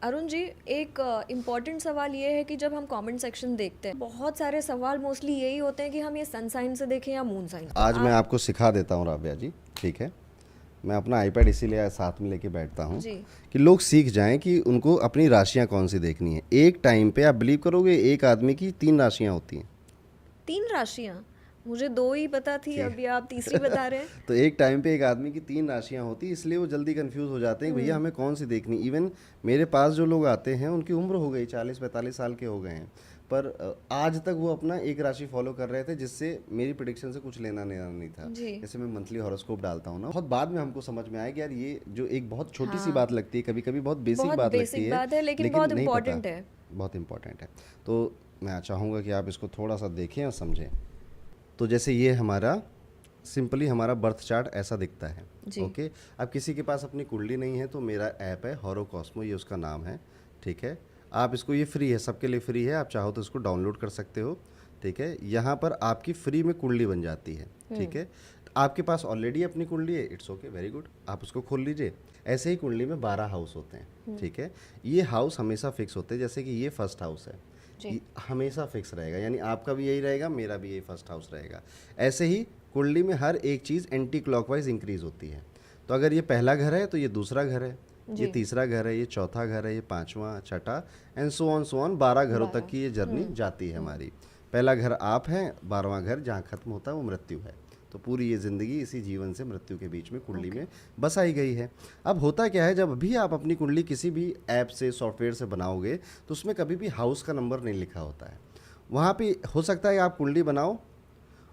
अरुण जी, एक इम्पॉर्टेंट सवाल ये है कि जब हम कमेंट सेक्शन देखते हैं, बहुत सारे सवाल मोस्टली यही होते हैं कि हम ये सन साइन से देखें या मून साइन। तो आज मैं आप आपको सिखा देता हूँ राबिया जी, ठीक है। मैं अपना आईपैड इसीलिए साथ में लेके बैठता हूँ जी, कि लोग सीख जाएं कि उनको अपनी राशियाँ कौन सी देखनी है। एक टाइम पे आप बिलीव करोगे एक आदमी की 3 राशियाँ होती हैं। 3 राशियाँ। मुझे 2 ही पता थी, ठीक अभी आप तीसरी बता रहे हैं। तो एक टाइम पे एक आदमी की 3 राशियाँ होती, इसलिए वो जल्दी कंफ्यूज हो जाते हैं कि भैया हमें कौन सी देखनी। इवन मेरे पास जो लोग आते हैं उनकी उम्र हो गई 40-45 साल के हो गए हैं, पर आज तक वो अपना एक राशि फॉलो कर रहे थे, जिससे मेरी प्रिडिक्शन से कुछ लेना देना नहीं था। जी, जैसे मैं मंथली हॉरोस्कोप डालता हूँ ना, बहुत बाद में हमको समझ में आया कि यार ये जो एक बहुत छोटी सी हाँ, बात लगती है, कभी कभी बहुत बेसिक बहुत बात लगती बेसिक है, बात है लेकिन लेकिन बहुत नहीं पता। इम्पॉर्टेंट है। बहुत इंपॉर्टेंट है। तो मैं चाहूँगा कि आप इसको थोड़ा सा देखें और समझें। तो जैसे ये हमारा सिंपली हमारा बर्थ चार्ट ऐसा दिखता है। जी, ओके। अब किसी के पास अपनी कुंडली नहीं है तो मेरा ऐप है हॉरोकॉस्मो, ये उसका नाम है। ठीक है। आप इसको, ये फ्री है, सबके लिए फ्री है, आप चाहो तो इसको डाउनलोड कर सकते हो। ठीक है। यहाँ पर आपकी फ्री में कुंडली बन जाती है। ठीक है। आपके पास ऑलरेडी अपनी कुंडली है, इट्स ओके, वेरी गुड, आप उसको खोल लीजिए। ऐसे ही कुंडली में 12 हाउस होते हैं। ठीक है। ये हाउस हमेशा फिक्स होते हैं, जैसे कि ये फर्स्ट हाउस है, जी, हमेशा फिक्स रहेगा, यानी आपका भी यही रहेगा, मेरा भी यही फर्स्ट हाउस रहेगा। ऐसे ही कुंडली में हर एक चीज़ एंटी क्लॉकवाइज इंक्रीज होती है। तो अगर ये पहला घर है तो ये दूसरा घर है, ये जी, तीसरा घर है, ये चौथा घर है, ये पांचवा, छठा, एंड सो ऑन 12 घरों तक 12। की ये जर्नी जाती है हमारी। पहला घर आप हैं, 12वां घर जहाँ खत्म होता है वो मृत्यु है। तो पूरी ये ज़िंदगी इसी जीवन से मृत्यु के बीच में कुंडली ओके, में बसाई गई है। अब होता क्या है, जब भी आप अपनी कुंडली किसी भी ऐप से, सॉफ्टवेयर से बनाओगे, तो उसमें कभी भी हाउस का नंबर नहीं लिखा होता है। वहाँ पे हो सकता है आप कुंडली बनाओ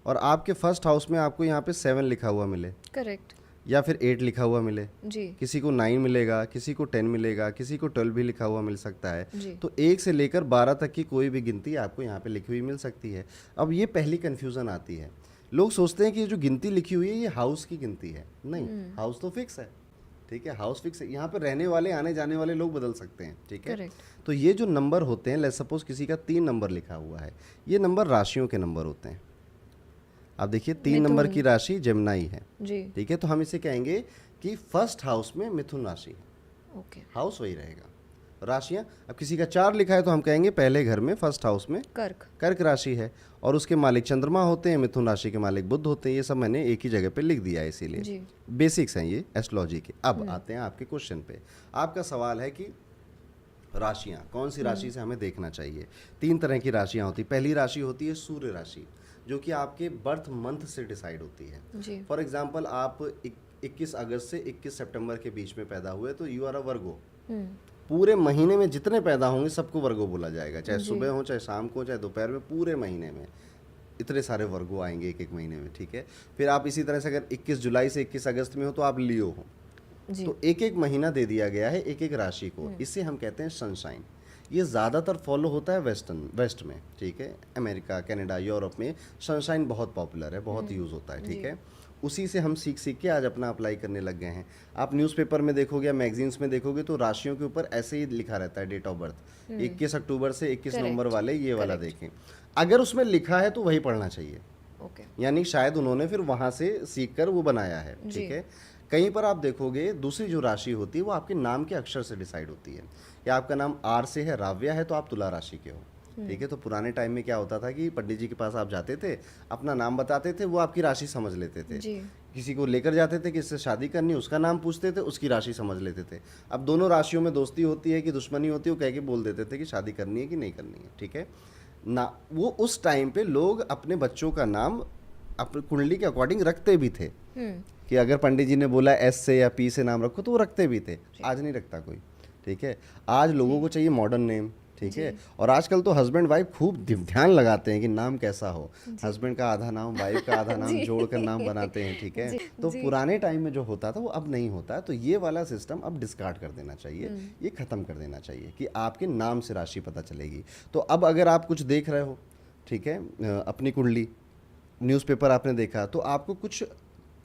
और आपके फर्स्ट हाउस में आपको यहाँ पे 7 लिखा हुआ मिले, करेक्ट, या फिर 8 लिखा हुआ मिले, जी, किसी को 9 मिलेगा, किसी को 10 मिलेगा, किसी को 12 भी लिखा हुआ मिल सकता है। जी, तो 1 से लेकर 12 तक की कोई भी गिनती आपको यहाँ पे लिखी हुई मिल सकती है। अब ये पहली कन्फ्यूज़न आती है, लोग सोचते हैं कि ये जो गिनती लिखी हुई है ये हाउस की गिनती है। नहीं, हाउस तो फिक्स है। ठीक है, हाउस फिक्स है, यहाँ पर रहने वाले, आने जाने वाले लोग बदल सकते हैं। ठीक है। करेक्ट, तो ये जो नंबर होते हैं, लेट्स सपोज किसी का 3 नंबर लिखा हुआ है, ये नंबर राशियों के नंबर होते हैं। आप देखिए 3 नंबर की मिथुन, राशि जमनाई है। जी, ठीक है। तो हम इसे कहेंगे कि फर्स्ट हाउस में मिथुन राशि है, ओके, हाउस वही रहेगा, राशियाँ। अब किसी का 4 लिखा है तो हम कहेंगे पहले घर में फर्स्ट हाउस में कर्क, कर्क राशि है, और उसके मालिक चंद्रमा होते हैं, मिथुन राशि के मालिक बुध होते हैं। ये सब मैंने एक ही जगह पे लिख दिया है, इसीलिए जी, बेसिक्स हैं ये एस्ट्रोलॉजी के। अब आते हैं आपके क्वेश्चन पे। आपका सवाल है कि राशियाँ कौन सी राशि से हमें देखना चाहिए। 3 तरह की राशियाँ होती, पहली राशि होती है सूर्य राशि, जो कि आपके बर्थ मंथ से डिसाइड होती है। जी, फॉर एग्जाम्पल आप 21 अगस्त से 21 सितंबर के बीच में पैदा हुए तो यू आर अ वर्गो। पूरे महीने में जितने पैदा होंगे सबको वर्गो बोला जाएगा, चाहे जी, सुबह हो, चाहे शाम को, चाहे दोपहर में, पूरे महीने में इतने सारे वर्गो आएंगे एक एक महीने में। ठीक है। फिर आप इसी तरह से अगर 21 जुलाई से 21 अगस्त में हो तो आप लियो हो। जी, तो एक एक महीना दे दिया गया है एक एक राशि को, इसे हम कहते हैं सनशाइन। ये ज़्यादातर फॉलो होता है वेस्ट में। ठीक है। अमेरिका, कनाडा, यूरोप में सनशाइन बहुत पॉपुलर है, बहुत यूज़ होता है। ठीक जी, है। उसी से हम सीख सीख के आज अपना अप्लाई करने लग गए हैं। आप न्यूज़पेपर में देखोगे या मैगजीन्स में देखोगे तो राशियों के ऊपर ऐसे ही लिखा रहता है डेट ऑफ बर्थ, 21 अक्टूबर से 21 नवंबर करेक्ट, वाले, ये वाला करेक्ट, देखें। अगर उसमें लिखा है तो वही पढ़ना चाहिए, ओके, यानी शायद उन्होंने फिर वहाँ से सीख कर वो बनाया है। जी, ठीक है। कहीं पर आप देखोगे दूसरी जो राशि होती है वो आपके नाम के अक्षर से डिसाइड होती है। या आपका नाम आर से है, राव्या है, तो आप तुला राशि के हो। ठीक है। तो पुराने टाइम में क्या होता था कि पंडित जी के पास आप जाते थे, अपना नाम बताते थे, वो आपकी राशि समझ लेते थे। जी, किसी को लेकर जाते थे कि इससे शादी करनी, उसका नाम पूछते थे, उसकी राशि समझ लेते थे। अब दोनों राशियों में दोस्ती होती है कि दुश्मनी होती है, वो कह के बोल देते थे कि शादी करनी है कि नहीं करनी है। ठीक है ना। वो उस टाइम पे लोग अपने बच्चों का नाम अपनी कुंडली के अकॉर्डिंग रखते भी थे, कि अगर पंडित जी ने बोला एस से या पी से नाम रखो तो वो रखते भी थे। जी, आज नहीं रखता कोई। ठीक है। आज लोगों को चाहिए मॉडर्न नेम। ठीक है। जी, और आजकल तो हस्बैंड वाइफ खूब ध्यान लगाते हैं कि नाम कैसा हो, जी, हस्बैंड का आधा नाम, वाइफ का आधा नाम जी, जोड़कर नाम बनाते हैं। ठीक है। जी, तो जी, पुराने टाइम में जो होता था वो अब नहीं होता, तो ये वाला सिस्टम अब डिस्कार्ड कर देना चाहिए, ये ख़त्म कर देना चाहिए कि आपके नाम से राशि पता चलेगी। तो अब अगर आप कुछ देख रहे हो, ठीक है, अपनी कुंडली, न्यूज़पेपर आपने देखा, तो आपको कुछ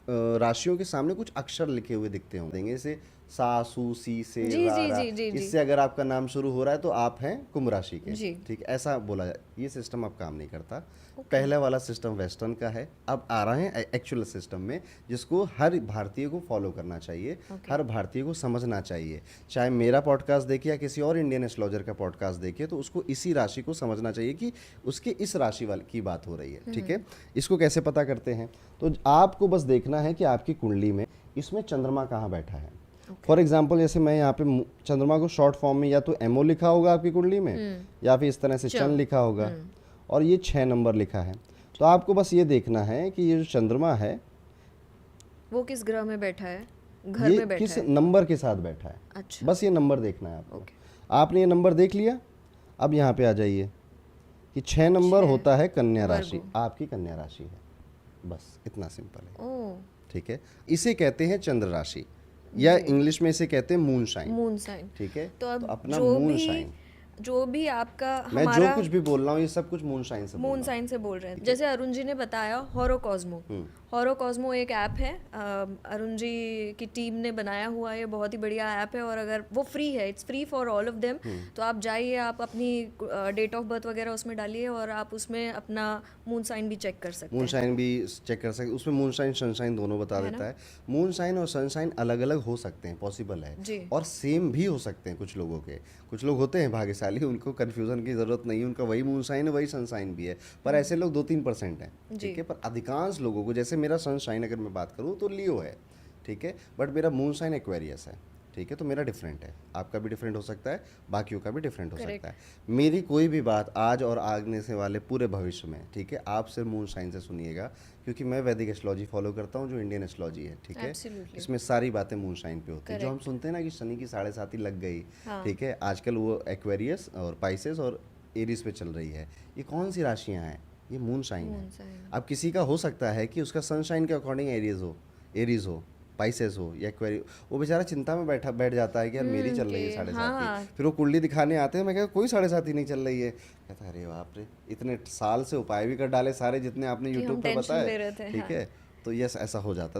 राशियों के सामने कुछ अक्षर लिखे हुए दिखते होंगे, जैसे सा सू सी से जी, रा जी, रा, जी, जी, जी। इससे अगर आपका नाम शुरू हो रहा है तो आप हैं कुंभ राशि के। जी। ठीक, ऐसा बोला जाए। ये सिस्टम अब काम नहीं करता। पहले वाला सिस्टम वेस्टर्न का है, अब आ रहे हैं एक्चुअल सिस्टम में, जिसको हर भारतीय को फॉलो करना चाहिए, हर भारतीय को समझना चाहिए। चाहे मेरा पॉडकास्ट देखे या किसी और इंडियन एस्ट्रोलॉजर का पॉडकास्ट देखे, तो उसको इसी राशि को समझना चाहिए कि उसके इस राशि वाले की बात हो रही है। ठीक है, इसको कैसे पता करते हैं? तो आपको बस देखना है कि आपकी कुंडली में इसमें चंद्रमा कहाँ बैठा है। फॉर एग्जाम्पल, जैसे मैं यहाँ पे चंद्रमा को शॉर्ट फॉर्म में या तो एमओ लिखा होगा आपकी कुंडली में, या फिर इस तरह से चंद लिखा होगा, और ये 6 नंबर लिखा है। तो आपको बस ये देखना है कि ये जो चंद्रमा है वो किस ग्रह में बैठा है, घर ये में बैठा किस है। नंबर के साथ बैठा है। अच्छा, बस ये नंबर देखना है आपको। आपने ये नंबर देख लिया, अब यहाँ पे आ जाइए कि 6 नंबर होता है कन्या राशि, आपकी कन्या राशि है। बस इतना सिंपल है। ओह, ठीक है, इसे कहते हैं चंद्र राशि, या इंग्लिश में इसे कहते हैं मून शाइन। Moon sign. ठीक है, तो अब अपना जो मून भी शाइन, जो भी आपका मैं जो हमारा कुछ भी बोल रहा हूँ ये सब कुछ मून शाइन से बोल मून रहा साइन से बोल रहे हैं। जैसे अरुण जी ने बताया हॉरोकॉस्मो, हॉरोकॉस्मो एक ऐप है, अरुण जी की टीम ने बनाया हुआ, ये बहुत ही बढ़िया ऐप है। और अगर वो फ्री है, it's free for all of them, तो आप जाइए, आप अपनी डेट ऑफ बर्थ वगैरह उसमें डालिए और आप उसमें अपना मून साइन भी चेक कर सकते मून हैं। शाइन भी चेक कर सकते, उसमें मून शाइन सनशाइन दोनों बता देता है। मून शाइन और सनशाइन अलग अलग हो सकते हैं, पॉसिबल है, जी। और सेम भी हो सकते हैं कुछ लोगों के। कुछ लोग होते हैं भाग्यशाली, उनको कन्फ्यूजन की जरूरत नहीं है, उनका वही मून शाइन है वही सनशाइन भी है, पर ऐसे लोग 2-3% हैं। ठीक है, पर अधिकांश लोगों को, जैसे मेरा सनशाइन अगर मैं बात करूँ तो लियो है, ठीक है, बट मेरा मून साइन एक्वेरियस है। ठीक है, तो मेरा डिफरेंट है, आपका भी डिफरेंट हो सकता है, बाकियों का भी डिफरेंट हो सकता है। मेरी कोई भी बात आज और आगने से वाले पूरे भविष्य में, ठीक है, आप सिर्फ मून साइन से सुनिएगा, क्योंकि मैं वैदिक एस्ट्रोलॉजी फॉलो करता हूँ, जो इंडियन एस्ट्रोलॉजी है। ठीक है, इसमें सारी बातें मून साइन पे होती है। जो हम सुनते हैं ना कि शनि की 7.5 लग गई, ठीक है, आजकल वो एक्वेरियस और पाइसेस और एरीज पे चल रही है। ये कौन सी राशियाँ हैं? ये मून साइन है। अब किसी का हो सकता है कि उसका सनशाइन के अकॉर्डिंग एरीज हो, पाइसेस हो या एक्वेरियस, वो बेचारा चिंता में बैठ जाता है कि यार मेरी चल रही है 7.5। फिर वो कुंडली दिखाने आते हैं, मैं कहता कोई 7.5 नहीं चल रही है। कहता है अरे बाप रे, इतने साल से उपाय भी कर डाले सारे जितने आपने यूट्यूब पर बताए। ठीक है, तो यस, ऐसा हो जाता है।